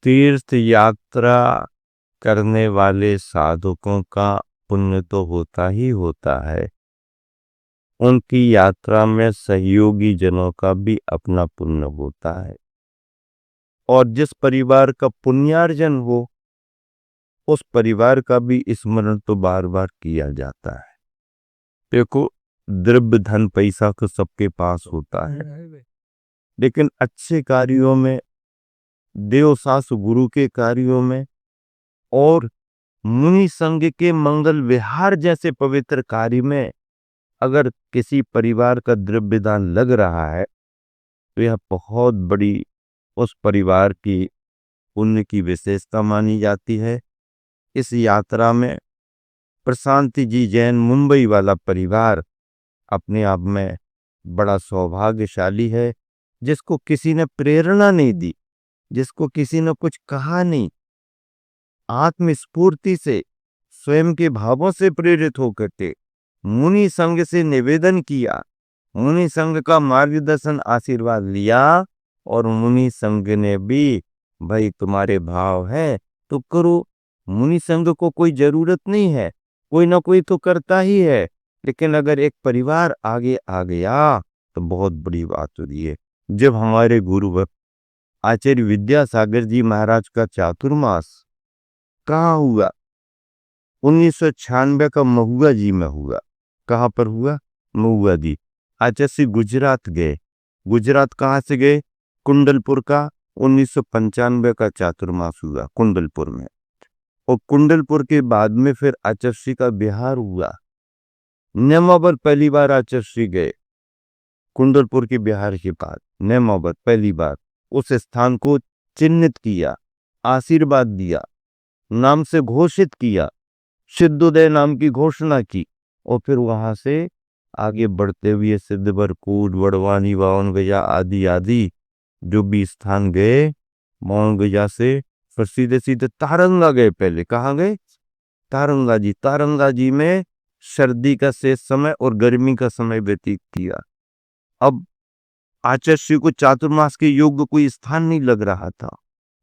तीर्थ यात्रा करने वाले साधकों का पुण्य तो होता ही होता है, उनकी यात्रा में सहयोगी जनों का भी अपना पुण्य होता है। और जिस परिवार का पुण्यार्जन हो, उस परिवार का भी स्मरण तो बार बार किया जाता है। देखो, द्रव्य धन पैसा तो सबके पास होता है, लेकिन अच्छे कार्यों में, देव शास्त्र गुरु के कार्यों में और मुनि संघ के मंगल विहार जैसे पवित्र कार्य में अगर किसी परिवार का द्रव्य दान लग रहा है, तो यह बहुत बड़ी उस परिवार की पुण्य की विशेषता मानी जाती है। इस यात्रा में प्रशांति जी जैन मुंबई वाला परिवार अपने आप में बड़ा सौभाग्यशाली है, जिसको किसी ने प्रेरणा नहीं दी, जिसको किसी ने कुछ कहा नहीं, आत्मस्फूर्ति से स्वयं के भावों से प्रेरित होकर के मुनि संघ से निवेदन किया, मुनि संघ का मार्गदर्शन आशीर्वाद लिया और मुनि संघ ने भी, भाई तुम्हारे भाव है तो करो। मुनि संघ को कोई जरूरत नहीं है, कोई ना कोई तो करता ही है, लेकिन अगर एक परिवार आगे आ गया तो बहुत बड़ी बात हो रही है। जब हमारे गुरु आचार्य विद्यासागर जी महाराज का चातुर्मास कहाँ हुआ? 1996 का महुआ जी में हुआ। कहाँ पर हुआ? महुआ जी। आचार्य श्री गुजरात गए। गुजरात कहाँ से गए? कुंडलपुर का 1995 का चातुर्मास हुआ कुंडलपुर में। और कुंडलपुर के बाद में फिर आचार्य श्री का बिहार हुआ। नेमावर पहली बार आचार्य श्री गए कुंडलपुर के बिहार के बाद। नेमावर पहली बार उस स्थान को चिन्हित किया, आशीर्वाद दिया, नाम से घोषित किया, सिद्धोदय नाम की घोषणा की, और फिर वहां से आगे बढ़ते हुए सिद्धवरकूट, बड़वानी, बावन गजा आदि आदि जो भी स्थान गए, बावन गजा से फिर सीधे सीधे तारंगा गए। पहले कहाँ गए? तारंगा जी। तारंगा जी में सर्दी का शेष समय और गर्मी का समय व्यतीत किया। अब आचार्य श्री को चातुर्मास के योग्य कोई स्थान नहीं लग रहा था,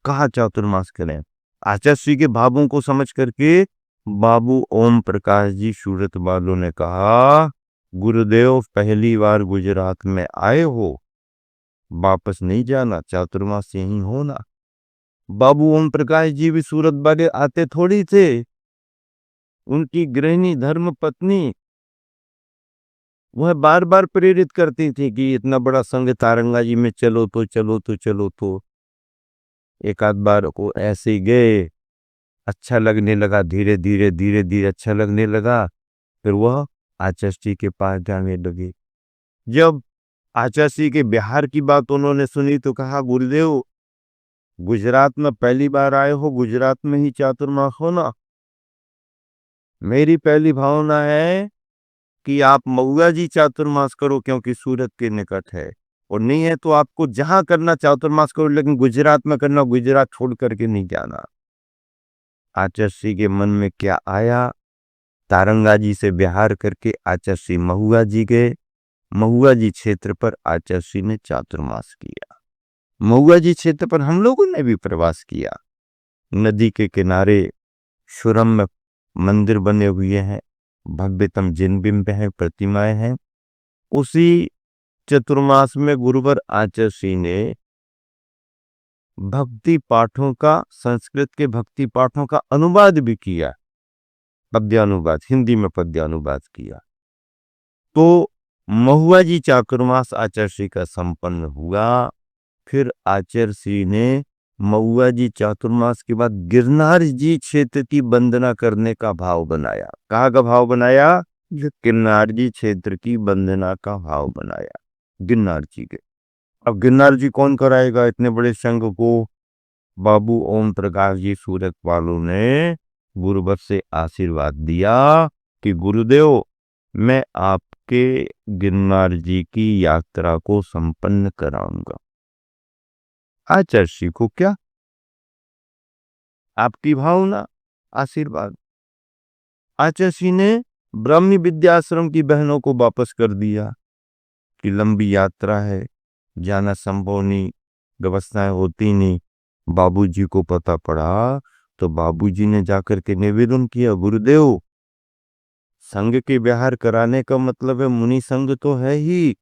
कहाँ चातुर्मास करें। आचार्य श्री के भावों को समझ करके बाबू ओम प्रकाश जी सूरत वालों ने कहा, गुरुदेव पहली बार गुजरात में आए हो, वापस नहीं जाना, चातुर्मास यहीं होना। बाबू ओम प्रकाश जी भी सूरत वाले आते थोड़ी थे, उनकी गृहिणी धर्म पत्नी वह बार बार प्रेरित करती थी कि इतना बड़ा संघ तारंगा जी में चलो तो चलो तो चलो तो। एक आध बार को ऐसे ही गए, अच्छा लगने लगा, धीरे धीरे धीरे धीरे अच्छा लगने लगा, फिर वह आचार्य श्री के पास जाने लगे। जब आचार्य श्री के बिहार की बात उन्होंने सुनी तो कहा, गुरुदेव गुजरात में पहली बार आए हो, गुजरात में ही चातुर्मास होना। मेरी पहली भावना है कि आप महुआ जी चातुर्मास करो, क्योंकि सूरत के निकट है, और नहीं है तो आपको जहां करना चातुर्मास करो, लेकिन गुजरात में करना, गुजरात छोड़ करके नहीं जाना। आचार्य श्री के मन में क्या आया, तारंगा जी से बिहार करके आचार्य श्री महुआ जी गए। महुआ जी क्षेत्र पर आचार्य श्री ने चातुर्मास किया। महुआ जी क्षेत्र पर हम लोगों ने भी प्रवास किया। नदी के किनारे सुरम्य मंदिर बने हुए हैं, भव्यतम जिन बिंब है, प्रतिमाएं हैं। उसी चतुर्मास में गुरुवर आचार्य श्री ने भक्ति पाठों का, संस्कृत के भक्ति पाठों का अनुवाद भी किया, पद्यानुवाद, हिंदी में पद्यानुवाद किया। तो महुआ जी चातुर्मास आचार्य श्री का संपन्न हुआ। फिर आचार्य श्री ने महुआ जी चातुर्मास के बाद गिरनार जी क्षेत्र की वंदना करने का भाव बनाया। कहाँ का भाव बनाया? गिरनार जी क्षेत्र की वंदना का भाव बनाया, गिरनार जी के। अब गिरनार जी कौन कराएगा इतने बड़े संघ को? बाबू ओम प्रकाश जी सूरत वालों ने गुरुवर से आशीर्वाद दिया कि गुरुदेव मैं आपके गिरनार जी की यात्रा को संपन्न कराऊंगा। आचार्य श्री को क्या? आपकी भावना, आशीर्वाद। आचार्य श्री ने ब्राह्मी विद्याश्रम की बहनों को वापस कर दिया कि लंबी यात्रा है, जाना संभव नहीं, व्यवस्थाएं होती नहीं, बाबूजी को पता पड़ा तो बाबूजी ने जाकर के निवेदन किया, गुरुदेव संघ के व्यवहार कराने का मतलब है मुनि संघ तो है ही,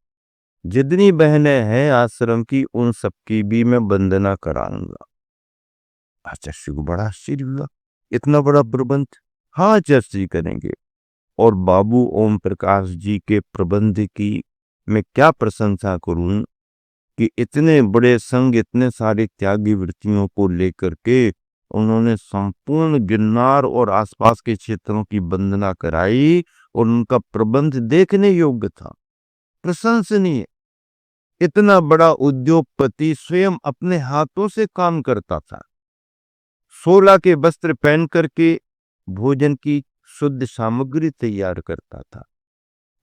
जितनी बहनें हैं आश्रम की उन सबकी भी मैं वंदना कराऊंगा। आचार्य को बड़ा आश्चर्य हुआ, इतना बड़ा प्रबंध? हाँ आचार्य जी करेंगे। और बाबू ओम प्रकाश जी के प्रबंध की मैं क्या प्रशंसा करूं कि इतने बड़े संघ, इतने सारे त्यागी वृत्तियों को लेकर के उन्होंने संपूर्ण गिरनार और आसपास के क्षेत्रों की वंदना कराई और उनका प्रबंध देखने योग्य था, प्रशंसनीय। इतना बड़ा उद्योगपति स्वयं अपने हाथों से काम करता था, 16 के वस्त्र पहन करके भोजन की शुद्ध सामग्री तैयार करता था।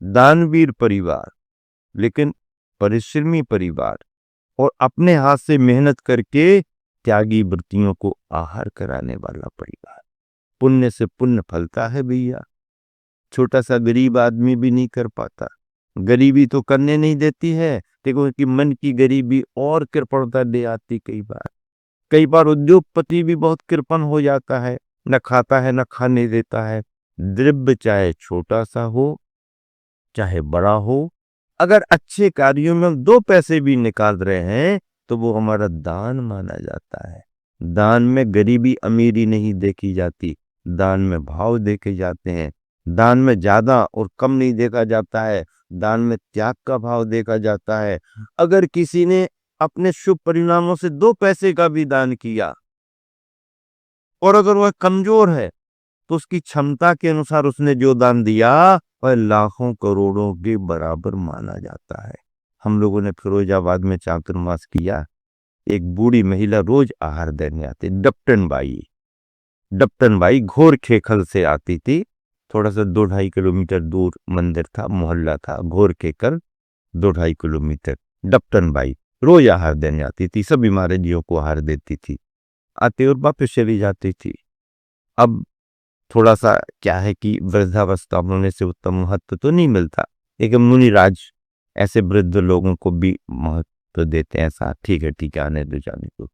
दानवीर परिवार, लेकिन परिश्रमी परिवार, और अपने हाथ से मेहनत करके त्यागी वृत्तियों को आहार कराने वाला परिवार। पुण्य से पुण्य फलता है भैया, छोटा सा गरीब आदमी भी नहीं कर पाता। गरीबी तो करने नहीं देती है, देखो कि मन की गरीबी और कृपणता दे आती। कई बार उद्योगपति भी बहुत कृपण हो जाता है, न खाता है न खाने देता है। द्रव्य चाहे छोटा सा हो चाहे बड़ा हो, अगर अच्छे कार्यों में हम 2 पैसे भी निकाल रहे हैं तो वो हमारा दान माना जाता है। दान में गरीबी अमीरी नहीं देखी जाती, दान में भाव देखे जाते हैं। दान में ज्यादा और कम नहीं देखा जाता है, दान में त्याग का भाव देखा जाता है। अगर किसी ने अपने शुभ परिणामों से 2 पैसे का भी दान किया और अगर वह कमजोर है तो उसकी क्षमता के अनुसार उसने जो दान दिया वह लाखों करोड़ों के बराबर माना जाता है। हम लोगों ने फिरोजाबाद में चातुर्मास किया, एक बूढ़ी महिला रोज आहार देने आती, डप्टन बाई घोर खेखल से आती थी। थोड़ा सा 2-2.5 किलोमीटर दूर मंदिर था, मोहल्ला था, घोर खेखल 2-2.5 किलोमीटर। डप्टन बाई रोज आहार देने आती थी, सभी महाराजियों को आहार देती थी, आते और वापस चली जाती थी। अब थोड़ा सा क्या है कि वृद्धावस्था होने से उत्तम महत्व तो नहीं मिलता, लेकिन मुनिराज ऐसे वृद्ध लोगों को भी महत्व देते हैं। ऐसा ठीक है आने दो जाने को।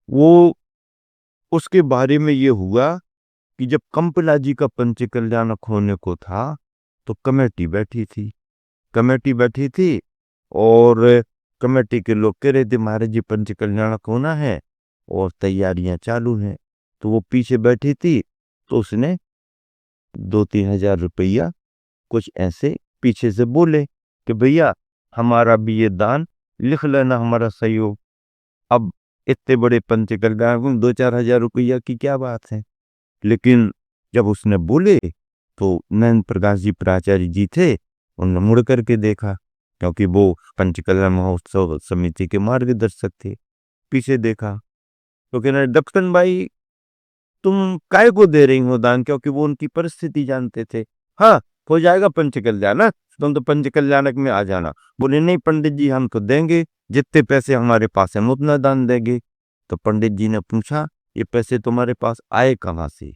वो उसके बारे में ये हुआ कि जब कंपला जी का पंच कल्याणक होने को था तो कमेटी बैठी थी और कमेटी के लोग कह रहे थे महाराज जी पंच कल्याणक होना है और तैयारियां चालू हैं। तो वो पीछे बैठी थी, तो उसने 2-3 हजार रुपया कुछ ऐसे पीछे से बोले कि भैया हमारा भी ये दान लिख लेना, हमारा सहयोग। अब इतने बड़े पंच कल्याण 2-4 हजार रुपया की क्या बात है। लेकिन जब उसने बोले तो नयन प्रकाश जी प्राचार्य जी थे, उन्होंने मुड़ करके देखा, क्योंकि वो पंचकल्याण महोत्सव समिति के मार्गदर्शक थे। पीछे देखा तो कहना दक्षिण भाई तुम काय को दे रही हो दान, क्योंकि वो उनकी परिस्थिति जानते थे। हाँ हो जाएगा पंच कल्याण, तुम तो पंच कल्याणक में आ जाना। बोले नहीं पंडित जी हम तो देंगे, जितने पैसे हमारे पास है हम उतना दान देंगे। तो पंडित जी ने पूछा ये पैसे तुम्हारे पास आए कहाँ से,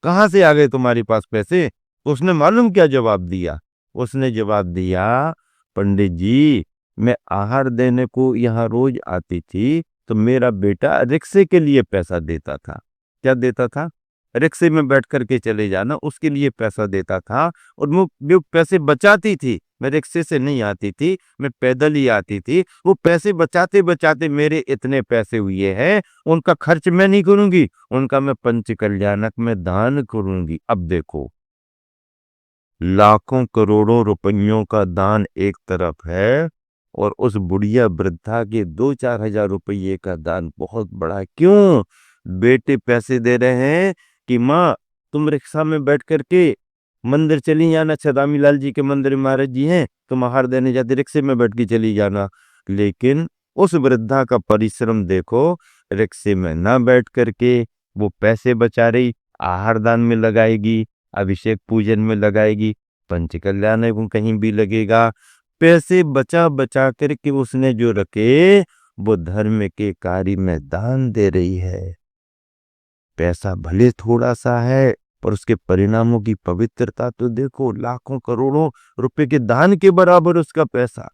कहाँ से आ गए तुम्हारे पास पैसे? उसने मालूम क्या जवाब दिया? उसने जवाब दिया पंडित जी मैं आहार देने को यहाँ रोज आती थी तो मेरा बेटा रिक्शे के लिए पैसा देता था। क्या देता था? रिक्शे में बैठ करके चले जाना, उसके लिए पैसा देता था। और वो जो पैसे बचाती थी, मैं रिक्शे से नहीं आती थी, मैं पैदल ही आती थी। वो पैसे बचाते बचाते मेरे इतने पैसे हुए हैं, उनका खर्च मैं नहीं करूंगी, उनका मैं पंच कल्याणक में दान करूंगी। अब देखो लाखों करोड़ों रुपयों का दान एक तरफ है और उस बुढ़िया वृद्धा के 2-4 हजार रुपये का दान बहुत बड़ा है। क्यों? बेटे पैसे दे रहे हैं कि माँ तुम रिक्शा में बैठ करके मंदिर चली जाना, छदामी लाल जी के मंदिर महाराज जी हैं, तुम आहार देने जाते रिक्शे में बैठ के चली जाना। लेकिन उस वृद्धा का परिश्रम देखो, रिक्शे में ना बैठ करके वो पैसे बचा रही, आहार दान में लगाएगी, अभिषेक पूजन में लगाएगी, पंच कल्याण को कहीं भी लगेगा। पैसे बचा बचा करके उसने जो रखे वो धर्म के कार्य में दान दे रही है। पैसा भले थोड़ा सा है पर उसके परिणामों की पवित्रता तो देखो, लाखों करोड़ों रुपए के दान के बराबर उसका पैसा।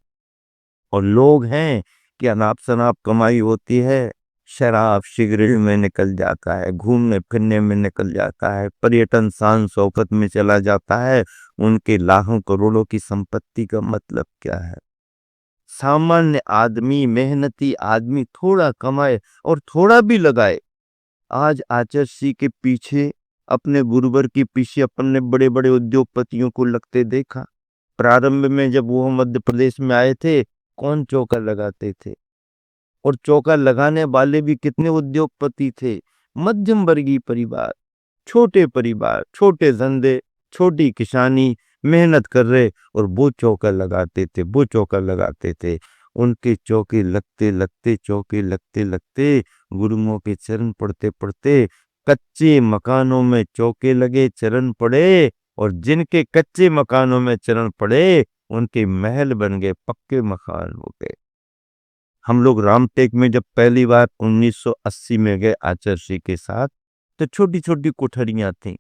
और लोग हैं कि अनाप शनाप कमाई होती है, शराब सिगरेट में निकल जाता है, घूमने फिरने में निकल जाता है, पर्यटन शान शौकत में चला जाता है। उनके लाखों करोड़ों की संपत्ति का मतलब क्या है? सामान्य आदमी, मेहनती आदमी थोड़ा कमाए और थोड़ा भी लगाए। आज आचार्य के पीछे, अपने गुरुवर के पीछे अपने बड़े बड़े उद्योगपतियों को लगते देखा। प्रारंभ में जब वो मध्य प्रदेश में आए थे, कौन चौका लगाते थे? और चौका लगाने वाले भी कितने उद्योगपति थे? मध्यम वर्गीय परिवार, छोटे धंधे, छोटी किसानी, मेहनत कर रहे, और वो चौका लगाते थे। उनके चौके लगते गुरुओं के चरण पड़ते पड़ते कच्चे मकानों में चौके लगे, चरण पड़े, और जिनके कच्चे मकानों में चरण पड़े उनके महल बन गए, पक्के मकान हो गए। हम लोग रामटेक में जब पहली बार 1980 में गए आचार्य के साथ, तो छोटी छोटी कोठरियां थी।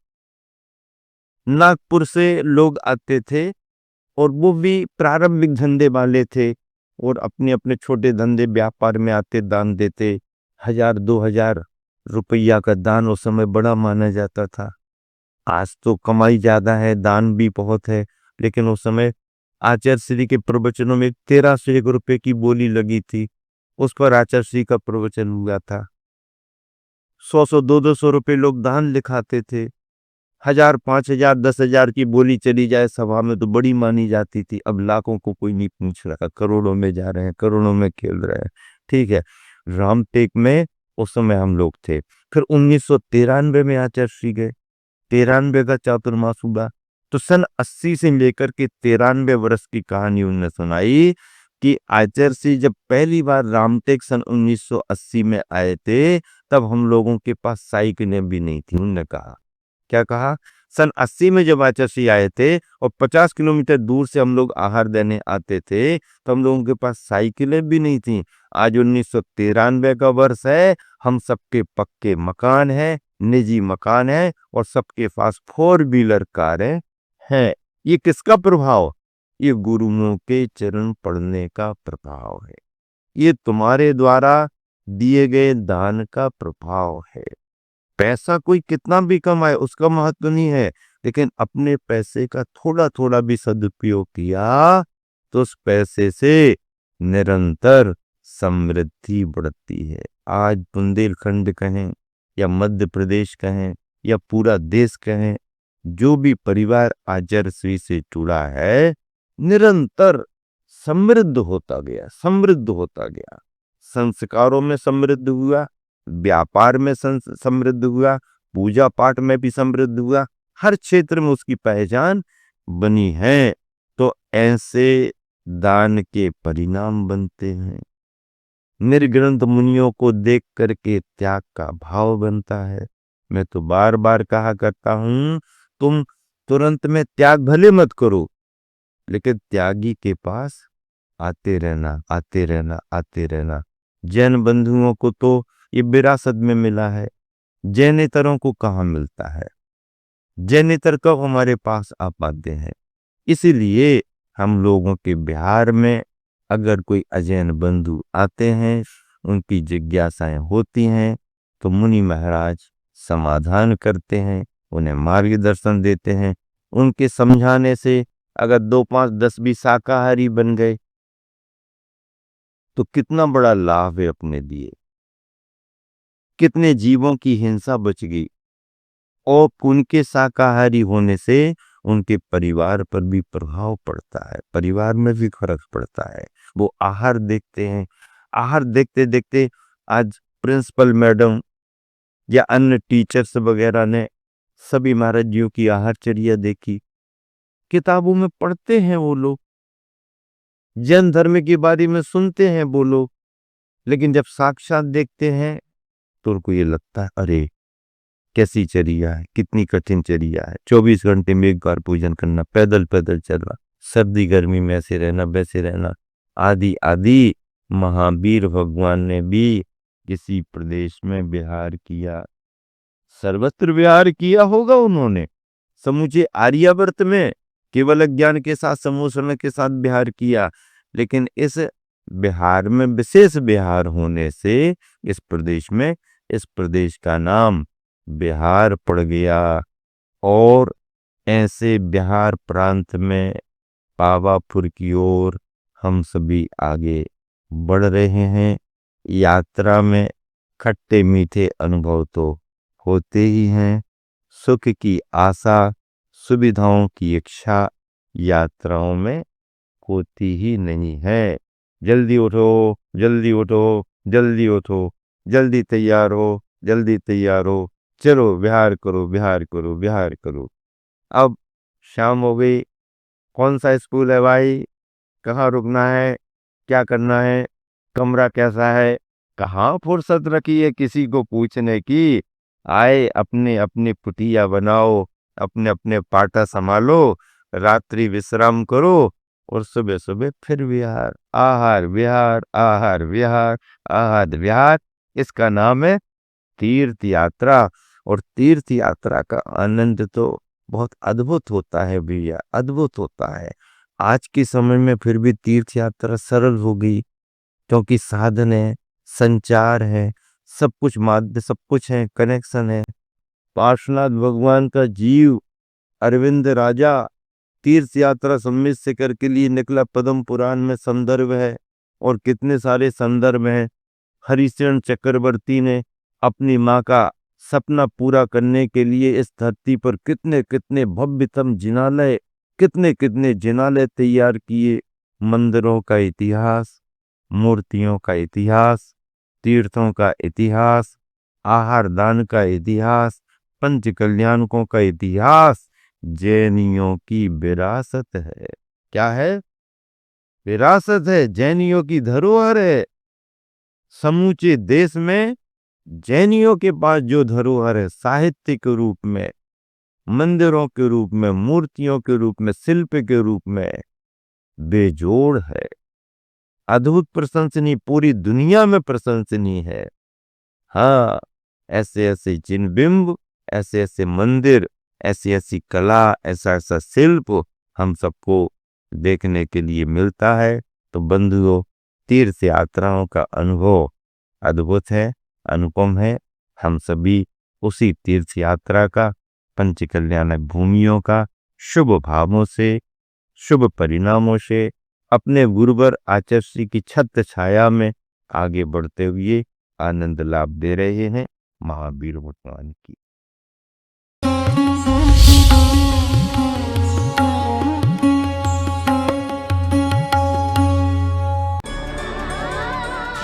नागपुर से लोग आते थे, और वो भी प्रारंभिक धंधे वाले थे, और अपने अपने छोटे धंधे व्यापार में आते, दान देते। 1000-2000 रुपया का दान उस समय बड़ा माना जाता था। आज तो कमाई ज्यादा है, दान भी बहुत है, लेकिन उस समय आचार्य श्री के प्रवचनों में 1300 रुपए की बोली लगी थी। उस पर आचार्य श्री का प्रवचन हुआ था। 100 200 रुपए लोग दान लिखाते थे। 1000, 5000, 10,000 की बोली चली जाए सभा में तो बड़ी मानी जाती थी। अब लाखों को कोई नहीं पूछ रहा, करोड़ों में जा रहे हैं, करोड़ों में खेल रहे हैं। ठीक है, रामटेक में उस समय हम लोग थे। फिर 1993 में आचार्य श्री गए, 93 का चातुर्मास हुआ। तो सन 80 से लेकर के 93 वर्ष की कहानी उन्होंने सुनाई कि आचार्य श्री जब पहली बार रामटेक सन 1980 में आए थे, तब हम लोगों के पास साइकिलें भी नहीं थी। उन्होंने कहा, क्या कहा? सन 80 में जब आचार्य श्री आए थे और 50 किलोमीटर दूर से हम लोग आहार देने आते थे, तो हम लोगों के पास साइकिलें भी नहीं थी। आज 1993 का वर्ष है, हम सबके पक्के मकान हैं, निजी मकान है, और सबके पास 4 व्हीलर कारें हैं। ये किसका प्रभाव? ये गुरुओं के चरण पड़ने का प्रभाव है। ये तुम्हारे द्वारा दिए गए दान का प्रभाव है। पैसा कोई कितना भी कमाए उसका महत्व नहीं है, लेकिन अपने पैसे का थोड़ा थोड़ा भी सदुपयोग किया तो उस पैसे से निरंतर समृद्धि बढ़ती है। आज बुंदेलखंड कहें या मध्य प्रदेश कहें या पूरा देश कहें, जो भी परिवार आचार्य श्री से जुड़ा है, निरंतर समृद्ध होता गया। संस्कारों में समृद्ध हुआ, व्यापार में समृद्ध हुआ, पूजा पाठ में भी समृद्ध हुआ, हर क्षेत्र में उसकी पहचान बनी है। तो ऐसे दान के परिणाम बनते हैं। निर्ग्रंथ मुनियों को देख करके त्याग का भाव बनता है। मैं तो बार बार कहा करता हूं, तुम तुरंत में त्याग भले मत करो, लेकिन त्यागी के पास आते रहना। जैन बंधुओं को तो ये विरासत में मिला है, जैनेतरों को कहाँ मिलता है? जैनेतर कब हमारे पास आ पाते हैं? इसीलिए हम लोगों के बिहार में अगर कोई अजैन बंधु आते हैं, उनकी जिज्ञासाएं होती हैं, तो मुनि महाराज समाधान करते हैं, उन्हें मार्गदर्शन देते हैं। उनके समझाने से अगर 2, 5, 10 भी शाकाहारी बन गए तो कितना बड़ा लाभ है अपने लिए। कितने जीवों की हिंसा बच गई, और उनके शाकाहारी होने से उनके परिवार पर भी प्रभाव पड़ता है, परिवार में भी फर्क पड़ता है। वो आहार देखते हैं, आहार देखते देखते आज प्रिंसिपल मैडम या अन्य टीचर्स वगैरह ने सभी महाराज जियों की आहारचर्या देखी, किताबों में पढ़ते हैं वो लोग, जैन धर्म के बारे में सुनते हैं वो लोग, लेकिन जब साक्षात देखते हैं तो उनको ये लगता है, अरे कैसी चर्या है, कितनी कठिन चर्या है। 24 घंटे में एक बार पूजन करना, पैदल पैदल चलना, सर्दी गर्मी में ऐसे रहना वैसे रहना, आदि आदि। महावीर भगवान ने भी किसी प्रदेश में विहार किया, सर्वत्र विहार किया होगा उन्होंने। समूचे आर्यावर्त में केवल ज्ञान के साथ, समूह समय के साथ विहार किया, लेकिन इस बिहार में विशेष बिहार होने से इस प्रदेश का नाम बिहार पड़ गया। और ऐसे बिहार प्रांत में पावापुर की ओर हम सभी आगे बढ़ रहे हैं। यात्रा में खट्टे मीठे अनुभव तो होते ही हैं। सुख की आशा, सुविधाओं की इच्छा यात्राओं में होती ही नहीं है। जल्दी उठो, जल्दी उठो, जल्दी उठो, जल्दी तैयार हो, जल्दी तैयार हो, चलो बिहार करो, बिहार करो, बिहार करो। अब शाम हो गई। कौन सा स्कूल है भाई? कहाँ रुकना है? क्या करना है? कमरा कैसा है? कहाँ फुर्सत रखी है किसी को पूछने की? आए अपने अपने कुटिया बनाओ, अपने अपने पाटा संभालो, रात्रि विश्राम करो और सुबह सुबह फिर विहार, आहार विहार, आहार विहार, आहार विहार। इसका नाम है तीर्थ यात्रा। और तीर्थ यात्रा का आनंद तो बहुत अद्भुत होता है भैया, अद्भुत होता है। आज के समय में फिर भी तीर्थ यात्रा सरल हो गई, क्योंकि साधन है, संचार है, सब कुछ माध्य, सब कुछ है, कनेक्शन है। पार्श्वनाथ भगवान का जीव अरविंद राजा तीर्थ यात्रा सम्मित शिखर के लिए निकला, पद्म पुराण में संदर्भ है और कितने सारे संदर्भ हैं। हरिशरण चक्रवर्ती ने अपनी माँ का सपना पूरा करने के लिए इस धरती पर कितने कितने भव्यतम जिनालय, कितने कितने जिनालय तैयार किए। मंदिरों का इतिहास, मूर्तियों का इतिहास, तीर्थों का इतिहास, आहार दान का इतिहास, पंच कल्याणकों का इतिहास जैनियों की विरासत है। क्या है? विरासत है, जैनियों की धरोहर है। समूचे देश में जैनियों के पास जो धरोहर है, साहित्य के रूप में, मंदिरों के रूप में, मूर्तियों के रूप में, शिल्प के रूप में, बेजोड़ है, अद्भुत प्रशंसनीय, पूरी दुनिया में प्रशंसनीय है। हाँ, ऐसे ऐसे जिन बिंब, ऐसे ऐसे मंदिर, ऐसी ऐसी कला, ऐसा ऐसा शिल्प हम सबको देखने के लिए मिलता है। तो बंधुओं, तीर्थ यात्राओं का अनुभव अद्भुत है, अनुपम है। हम सभी उसी तीर्थ यात्रा का, पंच कल्याणक भूमियों का शुभ भावों से, शुभ परिणामों से, अपने गुरुवर आचार्य श्री की छत्र छाया में आगे बढ़ते हुए आनंद लाभ दे रहे हैं। महावीर भगवान की